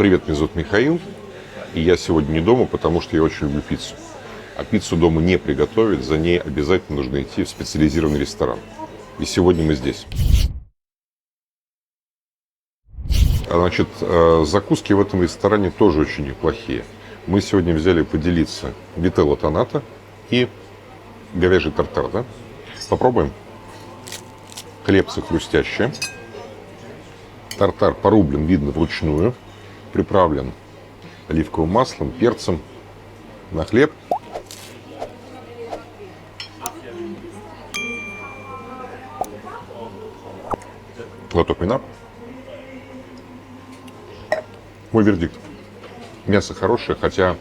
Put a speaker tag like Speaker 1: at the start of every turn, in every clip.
Speaker 1: Привет, меня зовут Михаил, и я сегодня не дома, потому что я очень люблю пиццу. А пиццу дома не приготовить, за ней обязательно нужно идти в специализированный ресторан. И сегодня мы здесь. Значит, закуски в этом ресторане тоже очень неплохие. Мы сегодня взяли поделиться вителла тоната и говяжий тартар, да? Попробуем. Хлебцы хрустящие. Тартар порублен, видно, вручную. Приправлен оливковым маслом, перцем на хлеб. Глоток вина. Мой вердикт. Мясо хорошее, хотя,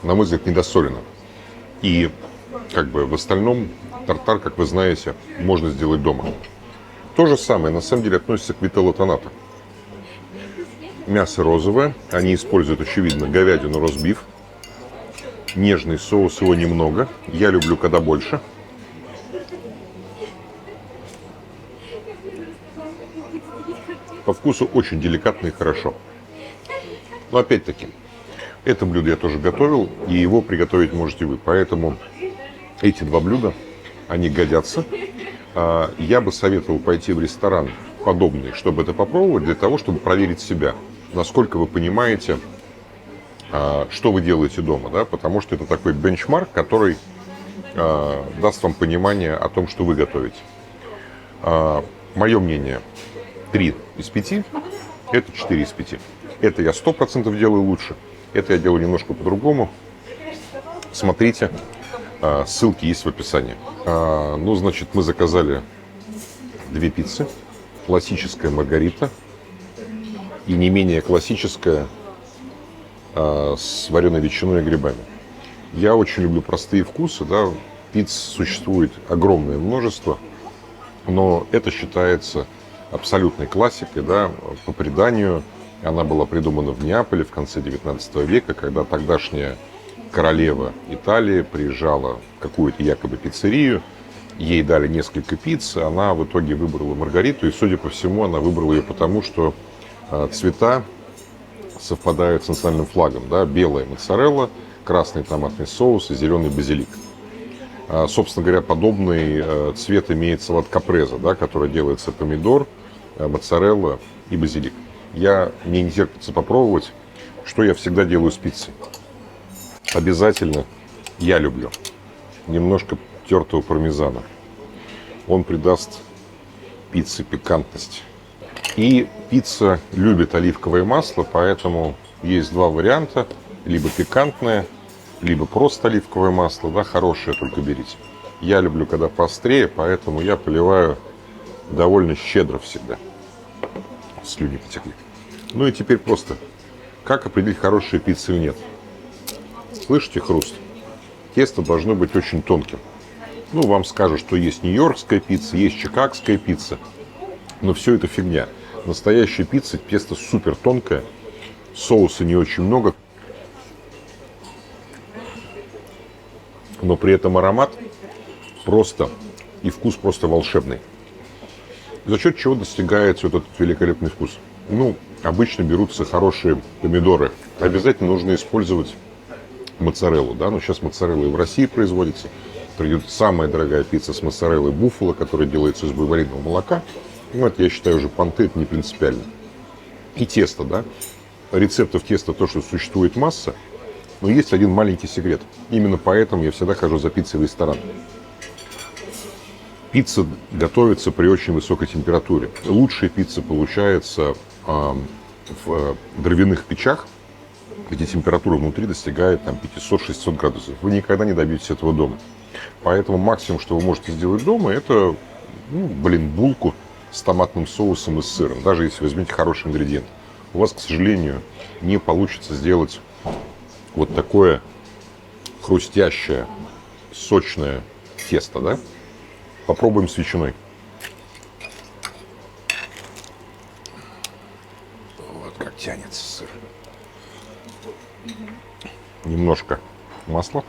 Speaker 1: на мой взгляд, недосолено. И в остальном тартар, как вы знаете, можно сделать дома. То же самое, на самом деле, относится к вителлу тоната. Мясо розовое. Они используют, очевидно, говядину ростбиф. Нежный соус, его немного. Я люблю, когда больше. По вкусу очень деликатно и хорошо. Но опять-таки, это блюдо я тоже готовил, и его приготовить можете вы. Поэтому эти два блюда, они годятся. Я бы советовал пойти в ресторан подобный, чтобы это попробовать, для того, чтобы проверить себя, насколько вы понимаете, что вы делаете дома, да? Потому что это такой бенчмарк, который даст вам понимание о том, что вы готовите. Мое мнение, 3 из 5, это 4 из 5. Это я 100% делаю лучше, это я делаю немножко по-другому. Смотрите, ссылки есть в описании. Значит, мы заказали 2 пиццы. Классическая маргарита и не менее классическая с вареной ветчиной и грибами. Я очень люблю простые вкусы, да. Пицц существует огромное множество, но это считается абсолютной классикой, да. По преданию, она была придумана в Неаполе в конце 19 века, когда тогдашняя королева Италии приезжала в какую-то якобы пиццерию, ей дали несколько пицц, она в итоге выбрала маргариту, и, судя по всему, она выбрала ее потому, что цвета совпадают с национальным флагом, да, белая моцарелла, красный томатный соус и зеленый базилик. Собственно говоря, подобный цвет имеет салат капреза, да, который делается помидор, моцарелла и базилик. Мне не терпится попробовать, что я всегда делаю с пиццей. Обязательно я люблю немножко тертого пармезана. Он придаст пицце пикантность. И пицца любит оливковое масло, поэтому есть 2 варианта. Либо пикантное, либо просто оливковое масло. Да, хорошее только берите. Я люблю, когда поострее, поэтому я поливаю довольно щедро всегда. Слюни потекли. Ну и теперь просто, как определить, хорошая пицца или нет. Слышите хруст? Тесто должно быть очень тонким. Вам скажут, что есть нью-йоркская пицца, есть чикагская пицца. Но все это фигня. Настоящая пицца, тесто супер тонкое, соуса не очень много. Но при этом аромат просто и вкус просто волшебный. За счет чего достигается вот этот великолепный вкус? Обычно берутся хорошие помидоры. Обязательно нужно использовать моцареллу, да, но сейчас моцарелла и в России производится. Придет самая дорогая пицца с моцареллой буффало, которая делается из буйволиного молока. Это, я считаю, уже понты, это не принципиально. И тесто, да. Рецептов теста тоже существует масса, но есть один маленький секрет. Именно поэтому я всегда хожу за пиццей в ресторан. Пицца готовится при очень высокой температуре. Лучшая пицца получается в дровяных печах, где температура внутри достигает 500-600 градусов. Вы никогда не добьетесь этого дома. Поэтому максимум, что вы можете сделать дома, это, булку с томатным соусом и с сыром. Даже если возьмете хороший ингредиент. У вас, к сожалению, не получится сделать вот такое хрустящее, сочное тесто, да? Попробуем с ветчиной. Вот как тянется сыр. Немножко масла.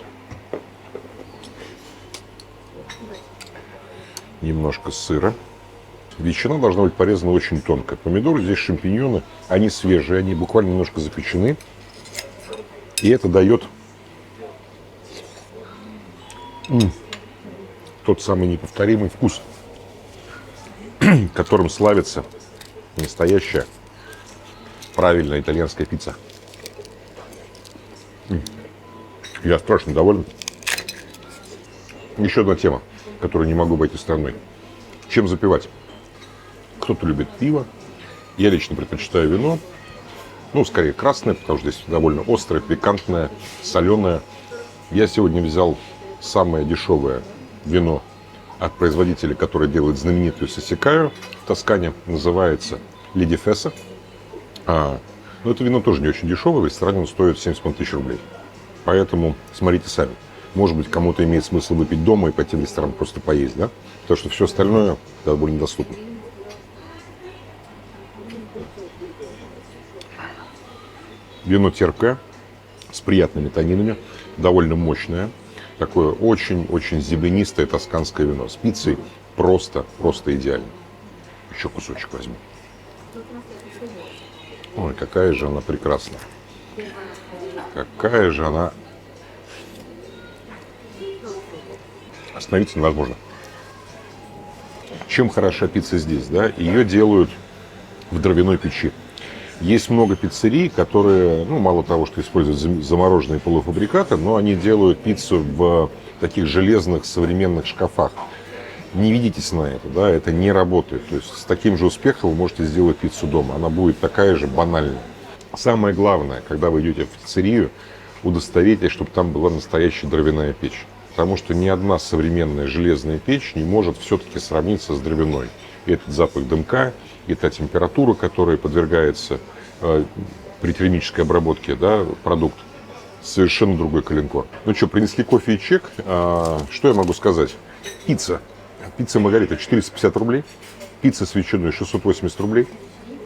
Speaker 1: Немножко сыра. Ветчина должна быть порезана очень тонко. Помидоры здесь шампиньоны, они свежие, они буквально немножко запечены. И это дает тот самый неповторимый вкус, которым славится настоящая правильная итальянская пицца. Я страшно доволен. Еще одна тема, которую не могу обойти стороной. Чем запивать? Кто-то любит пиво. Я лично предпочитаю вино. Ну, скорее красное, потому что здесь довольно острое, пикантное, соленое. Я сегодня взял самое дешевое вино от производителя, который делает знаменитую Сосикаю в Тоскане. Называется Леди Фесса. Но это вино тоже не очень дешевое. В ресторане он стоит 70 тысяч рублей. Поэтому смотрите сами. Может быть, кому-то имеет смысл выпить дома и пойти в ресторан просто поесть, да? Потому что все остальное довольно доступно. Вино терпкое, с приятными танинами, довольно мощное. Такое очень-очень землянистое тосканское вино. С пиццей просто идеально. Еще кусочек возьму. Ой, какая же она прекрасная. Какая же она... Остановиться невозможно. Чем хороша пицца здесь, да? Ее делают в дровяной печи. Есть много пиццерий, которые, ну, мало того, что используют замороженные полуфабрикаты, но они делают пиццу в таких железных современных шкафах. Не ведитесь на это, да, это не работает. То есть с таким же успехом вы можете сделать пиццу дома. Она будет такая же банальная. Самое главное, когда вы идете в пиццерию, удостоверитесь, чтобы там была настоящая дровяная печь. Потому что ни одна современная железная печь не может все-таки сравниться с дровяной. И этот запах дымка, и та температура, которая подвергается при термической обработке, да, продукт, совершенно другой коленкор. Ну что, принесли кофе и чек. Что я могу сказать? Пицца. Пицца Маргарита 450 рублей. Пицца с ветчиной 680 рублей.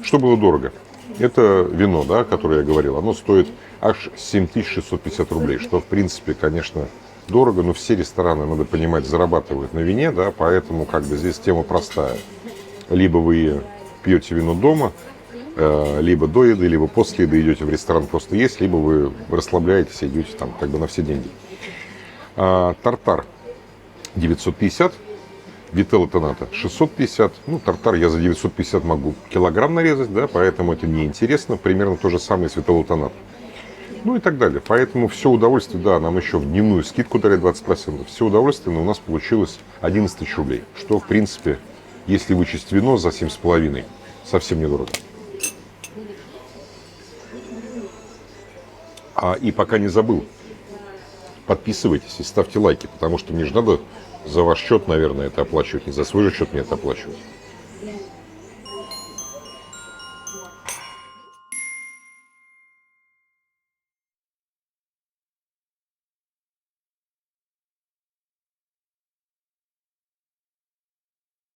Speaker 1: Что было дорого? Это вино, да, которое я говорил. Оно стоит аж 7650 рублей. Что, в принципе, конечно, дорого. Но все рестораны, надо понимать, зарабатывают на вине. Да, поэтому как бы здесь тема простая. Либо вы пьете вино дома, либо до еды, либо после еды идете в ресторан просто есть, либо вы расслабляетесь и идете там как бы на все деньги. Тартар 950, вителла тоната 650. Ну, тартар я за 950 могу килограмм нарезать, да, поэтому это неинтересно. Примерно то же самое с вителла тонат. Ну и так далее. Поэтому все удовольствие, да, нам еще в дневную скидку дали 20%. Все удовольствие, но у нас получилось 11 тысяч рублей. Что, в принципе, если вычесть вино за 7,5, совсем недорого. И пока не забыл, подписывайтесь и ставьте лайки, потому что мне же надо за ваш счет, наверное, это оплачивать, не за свой же счет мне это оплачивать.